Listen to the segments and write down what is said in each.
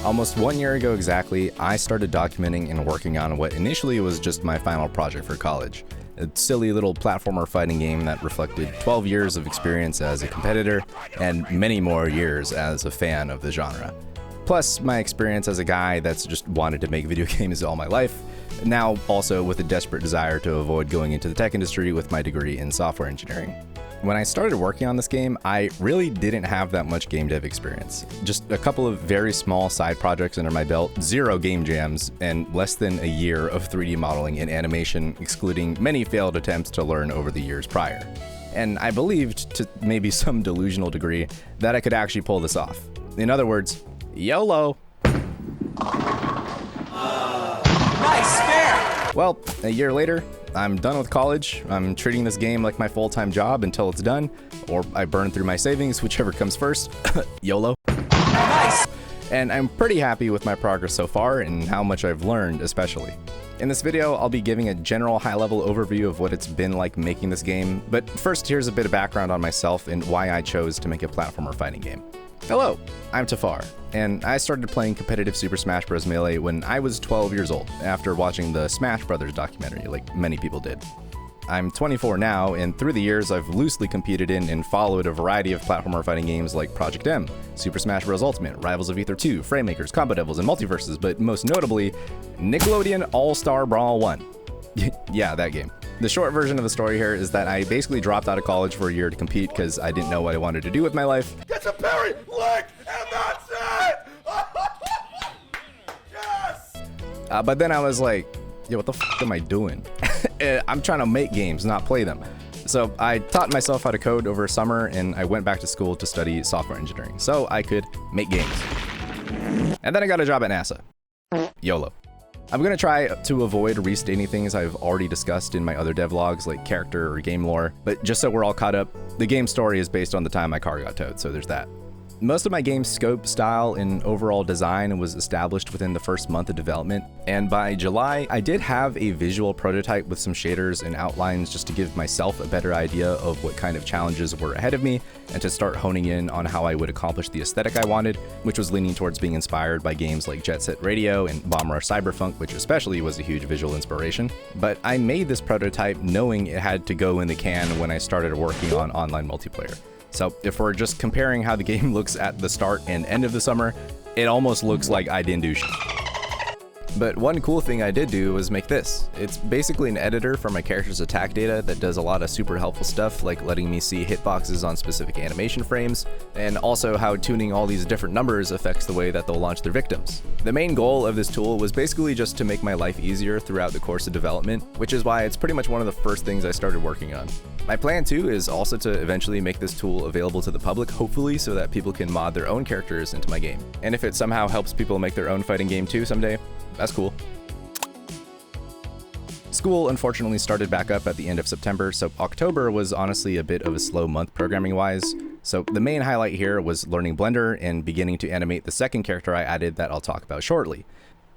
Almost 1 year ago exactly, I started documenting and working on what initially was just my final project for college. A silly little platformer fighting game that reflected 12 years of experience as a competitor and many more years as a fan of the genre. Plus, my experience as a guy that's just wanted to make video games all my life, now also with a desperate desire to avoid going into the tech industry with my degree in software engineering. When I started working on this game, I really didn't have that much game dev experience. Just a couple of very small side projects under my belt, 0 game jams, and less than a year of 3D modeling and animation, excluding many failed attempts to learn over the years prior. And I believed, to maybe some delusional degree, that I could actually pull this off. In other words, YOLO. Nice, fair! Well, a year later, I'm done with college. I'm treating this game like my full-time job until it's done, or I burn through my savings, whichever comes first. YOLO. Nice! And I'm pretty happy with my progress so far and how much I've learned especially. In this video, I'll be giving a general high-level overview of what it's been like making this game, but first here's a bit of background on myself and why I chose to make a platformer fighting game. Hello, I'm Tafaar, and I started playing competitive Super Smash Bros. Melee when I was 12 years old, after watching the Smash Brothers documentary, like many people did. I'm 24 now, and through the years I've loosely competed in and followed a variety of platformer fighting games like Project M, Super Smash Bros. Ultimate, Rivals of Aether 2, Framemakers, Combo Devils, and Multiverses, but most notably, Nickelodeon All-Star Brawl 1. Yeah, that game. The short version of the story here is that I basically dropped out of college for a year to compete because I didn't know what I wanted to do with my life. Get a parry, lick, and that's it! Yes! But then I was like, yo, what the f am I doing? I'm trying to make games, not play them. So I taught myself how to code over summer, and I went back to school to study software engineering so I could make games. And then I got a job at NASA. YOLO. I'm gonna try to avoid restating things I've already discussed in my other devlogs like character or game lore, but just so we're all caught up, the game story is based on the time my car got towed, so there's that. Most of my game's scope, style, and overall design was established within the first month of development, and by July, I did have a visual prototype with some shaders and outlines just to give myself a better idea of what kind of challenges were ahead of me, and to start honing in on how I would accomplish the aesthetic I wanted, which was leaning towards being inspired by games like Jet Set Radio and Bomb Rush Cyberpunk, which especially was a huge visual inspiration. But I made this prototype knowing it had to go in the can when I started working on online multiplayer. So if we're just comparing how the game looks at the start and end of the summer, it almost looks like I didn't do shit. But one cool thing I did do was make this. It's basically an editor for my character's attack data that does a lot of super helpful stuff, like letting me see hitboxes on specific animation frames, and also how tuning all these different numbers affects the way that they'll launch their victims. The main goal of this tool was basically just to make my life easier throughout the course of development, which is why it's pretty much one of the first things I started working on. My plan too is also to eventually make this tool available to the public, hopefully so that people can mod their own characters into my game. And if it somehow helps people make their own fighting game too someday, that's cool. School unfortunately started back up at the end of September, so October was honestly a bit of a slow month programming-wise. So the main highlight here was learning Blender and beginning to animate the second character I added that I'll talk about shortly.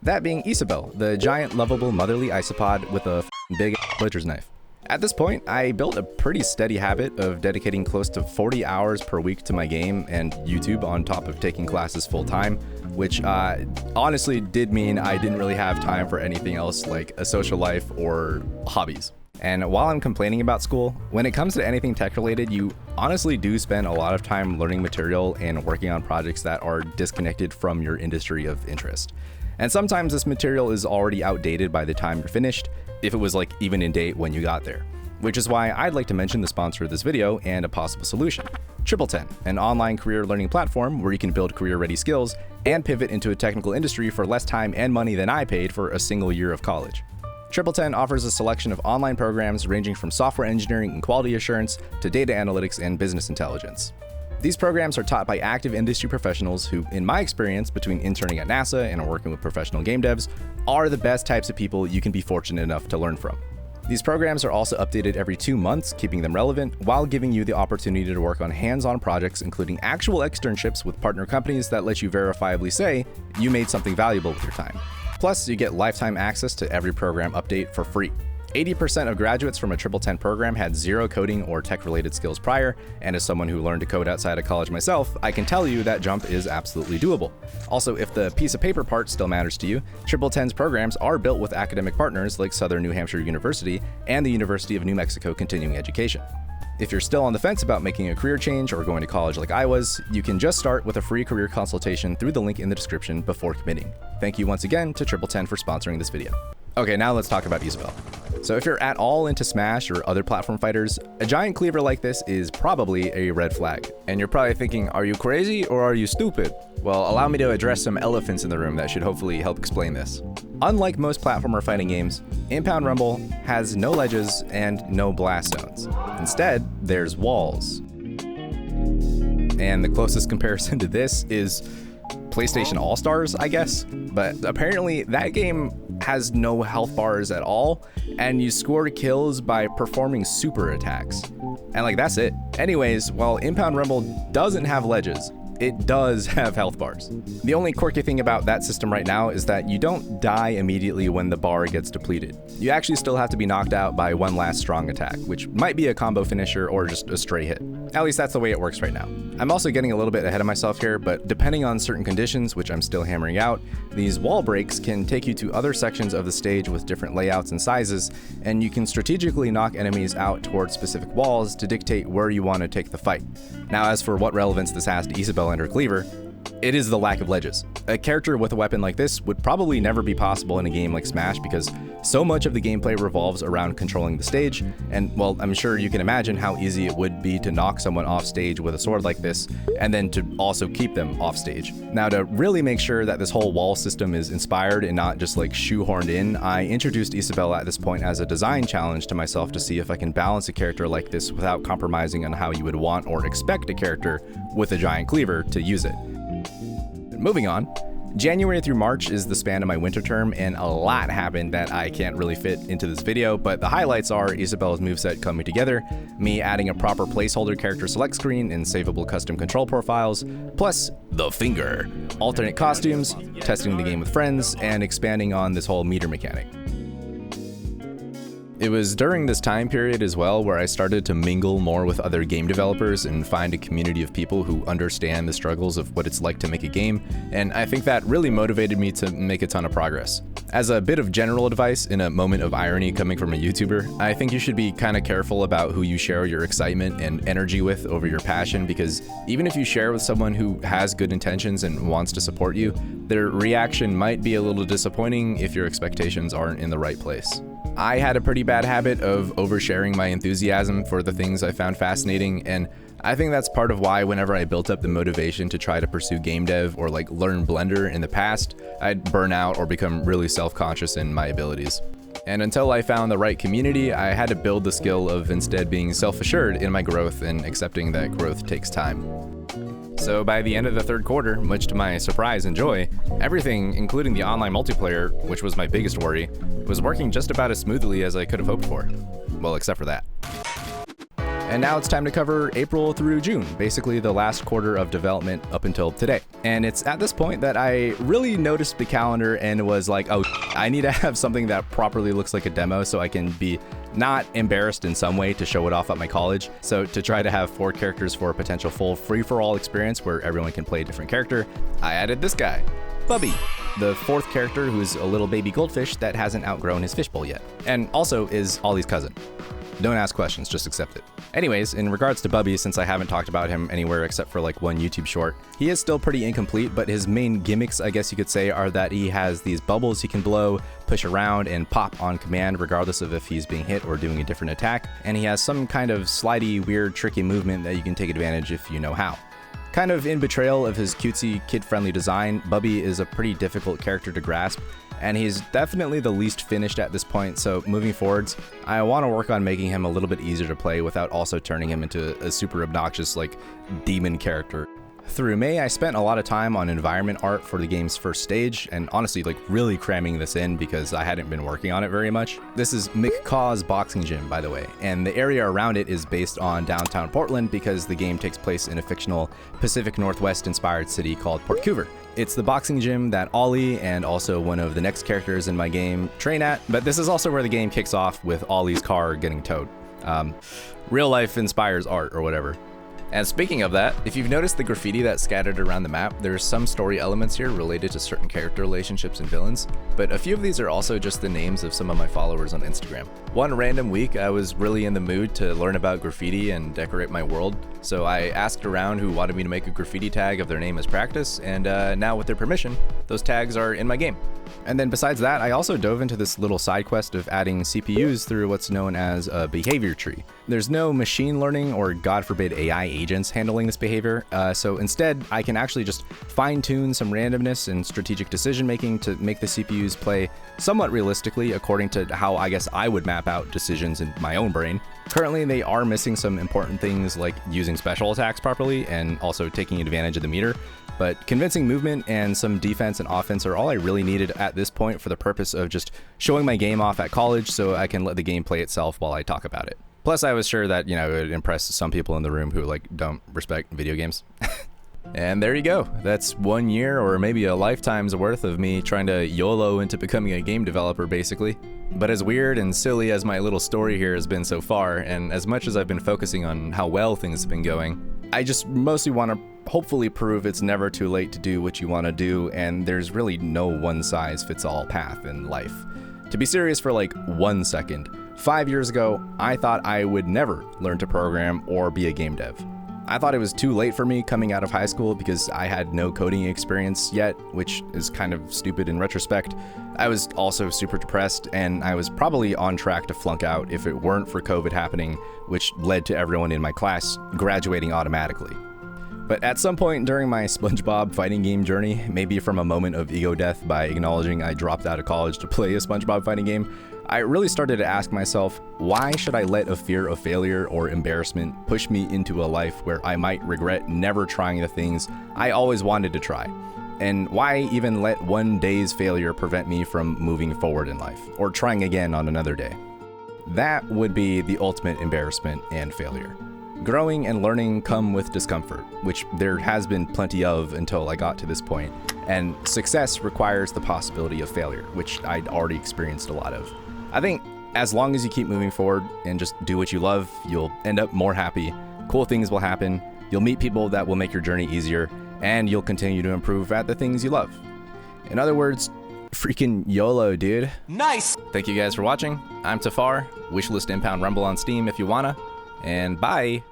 That being Isabelle, the giant lovable motherly isopod with a big butcher's knife. At this point, I built a pretty steady habit of dedicating close to 40 hours per week to my game and YouTube on top of taking classes full time, which honestly did mean I didn't really have time for anything else like a social life or hobbies. And while I'm complaining about school, when it comes to anything tech related, you honestly do spend a lot of time learning material and working on projects that are disconnected from your industry of interest. And sometimes this material is already outdated by the time you're finished, if it was like even in date when you got there. Which is why I'd like to mention the sponsor of this video and a possible solution. 1010, an online career learning platform where you can build career-ready skills and pivot into a technical industry for less time and money than I paid for a single year of college. 1010 offers a selection of online programs ranging from software engineering and quality assurance to data analytics and business intelligence. These programs are taught by active industry professionals who, in my experience between interning at NASA and working with professional game devs, are the best types of people you can be fortunate enough to learn from. These programs are also updated every 2 months, keeping them relevant while giving you the opportunity to work on hands-on projects, including actual externships with partner companies that let you verifiably say you made something valuable with your time. Plus, you get lifetime access to every program update for free. 80% of graduates from a 1010 program had zero coding or tech-related skills prior, and as someone who learned to code outside of college myself, I can tell you that jump is absolutely doable. Also, if the piece of paper part still matters to you, 1010's programs are built with academic partners like Southern New Hampshire University and the University of New Mexico Continuing Education. If you're still on the fence about making a career change or going to college like I was, you can just start with a free career consultation through the link in the description before committing. Thank you once again to 1010 for sponsoring this video. Okay, now let's talk about Isabelle. So if you're at all into Smash or other platform fighters, a giant cleaver like this is probably a red flag. And you're probably thinking, are you crazy or are you stupid? Well, allow me to address some elephants in the room that should hopefully help explain this. Unlike most platformer fighting games, Impound Rumble has no ledges and no blast zones. Instead, there's walls. And the closest comparison to this is PlayStation All-Stars, I guess. But apparently that game has no health bars at all, and you score kills by performing super attacks. And like, that's it. Anyways, while Impound Rumble doesn't have ledges, it does have health bars. The only quirky thing about that system right now is that you don't die immediately when the bar gets depleted. You actually still have to be knocked out by one last strong attack, which might be a combo finisher or just a stray hit. At least that's the way it works right now. I'm also getting a little bit ahead of myself here, but depending on certain conditions, which I'm still hammering out, these wall breaks can take you to other sections of the stage with different layouts and sizes, and you can strategically knock enemies out towards specific walls to dictate where you want to take the fight. Now, as for what relevance this has to Isabelle and her cleaver, it is the lack of ledges. A character with a weapon like this would probably never be possible in a game like Smash because so much of the gameplay revolves around controlling the stage, and well, I'm sure you can imagine how easy it would be to knock someone off stage with a sword like this, and then to also keep them off stage. Now, to really make sure that this whole wall system is inspired and not just like shoehorned in, I introduced Isabelle at this point as a design challenge to myself to see if I can balance a character like this without compromising on how you would want or expect a character with a giant cleaver to use it. Moving on, January through March is the span of my winter term, and a lot happened that I can't really fit into this video, but the highlights are Isabelle's moveset coming together, me adding a proper placeholder character select screen and savable custom control profiles, plus the finger, alternate costumes, testing the game with friends, and expanding on this whole meter mechanic. It was during this time period as well where I started to mingle more with other game developers and find a community of people who understand the struggles of what it's like to make a game, and I think that really motivated me to make a ton of progress. As a bit of general advice in a moment of irony coming from a YouTuber, I think you should be kind of careful about who you share your excitement and energy with over your passion, because even if you share with someone who has good intentions and wants to support you, their reaction might be a little disappointing if your expectations aren't in the right place. I had a pretty bad habit of oversharing my enthusiasm for the things I found fascinating, and I think that's part of why whenever I built up the motivation to try to pursue game dev or like learn Blender in the past, I'd burn out or become really self-conscious in my abilities. And until I found the right community, I had to build the skill of instead being self-assured in my growth and accepting that growth takes time. So by the end of the third quarter, much to my surprise and joy, everything, including the online multiplayer, which was my biggest worry, was working just about as smoothly as I could have hoped for. Well, except for that. And now it's time to cover April through June, basically the last quarter of development up until today. And it's at this point that I really noticed the calendar and was like, oh, I need to have something that properly looks like a demo so I can be not embarrassed in some way to show it off at my college. So to try to have 4 characters for a potential full free-for-all experience where everyone can play a different character, I added this guy, Bubby, the 4th character who's a little baby goldfish that hasn't outgrown his fishbowl yet, and also is Ollie's cousin. Don't ask questions, just accept it. Anyways, in regards to Bubby, since I haven't talked about him anywhere except for like one YouTube short, he is still pretty incomplete, but his main gimmicks, I guess you could say, are that he has these bubbles he can blow, push around, and pop on command regardless of if he's being hit or doing a different attack, and he has some kind of slidey, weird, tricky movement that you can take advantage if you know how. Kind of in betrayal of his cutesy, kid-friendly design, Bubby is a pretty difficult character to grasp, and he's definitely the least finished at this point, so moving forwards, I want to work on making him a little bit easier to play without also turning him into a super obnoxious, like, demon character. Through May, I spent a lot of time on environment art for the game's first stage, and honestly, like, really cramming this in because I hadn't been working on it very much. This is McCaw's boxing gym, by the way, and the area around it is based on downtown Portland because the game takes place in a fictional Pacific Northwest-inspired city called Port Coover. It's the boxing gym that Ollie and also one of the next characters in my game train at, but this is also where the game kicks off with Ollie's car getting towed. Real life inspires art or whatever. And speaking of that, if you've noticed the graffiti that's scattered around the map, there's some story elements here related to certain character relationships and villains, but a few of these are also just the names of some of my followers on Instagram. One random week, I was really in the mood to learn about graffiti and decorate my world, so I asked around who wanted me to make a graffiti tag of their name as practice, and now with their permission, those tags are in my game. And then besides that, I also dove into this little side quest of adding CPUs through what's known as a behavior tree. There's no machine learning or, God forbid, AI agents handling this behavior, so instead I can actually just fine-tune some randomness and strategic decision making to make the CPUs play somewhat realistically according to how I guess I would map out decisions in my own brain. Currently, they are missing some important things like using special attacks properly and also taking advantage of the meter, but convincing movement and some defense and offense are all I really needed at this point for the purpose of just showing my game off at college so I can let the game play itself while I talk about it. Plus, I was sure that, it would impress some people in the room who don't respect video games. And there you go. That's 1 year or maybe a lifetime's worth of me trying to YOLO into becoming a game developer, basically. But as weird and silly as my little story here has been so far, and as much as I've been focusing on how well things have been going, I just mostly want to hopefully prove it's never too late to do what you want to do, and there's really no one-size-fits-all path in life. To be serious for 1 second, 5 years ago, I thought I would never learn to program or be a game dev. I thought it was too late for me coming out of high school because I had no coding experience yet, which is kind of stupid in retrospect. I was also super depressed, and I was probably on track to flunk out if it weren't for COVID happening, which led to everyone in my class graduating automatically. But at some point during my SpongeBob fighting game journey, maybe from a moment of ego death by acknowledging I dropped out of college to play a SpongeBob fighting game, I really started to ask myself, why should I let a fear of failure or embarrassment push me into a life where I might regret never trying the things I always wanted to try? And why even let one day's failure prevent me from moving forward in life or trying again on another day? That would be the ultimate embarrassment and failure. Growing and learning come with discomfort, which there has been plenty of until I got to this point, and success requires the possibility of failure, which I'd already experienced a lot of. I think as long as you keep moving forward and just do what you love, you'll end up more happy, cool things will happen, you'll meet people that will make your journey easier, and you'll continue to improve at the things you love. In other words, freaking YOLO, dude. Nice! Thank you guys for watching. I'm Tafaar. Wishlist Impound Rumble on Steam if you wanna. And bye!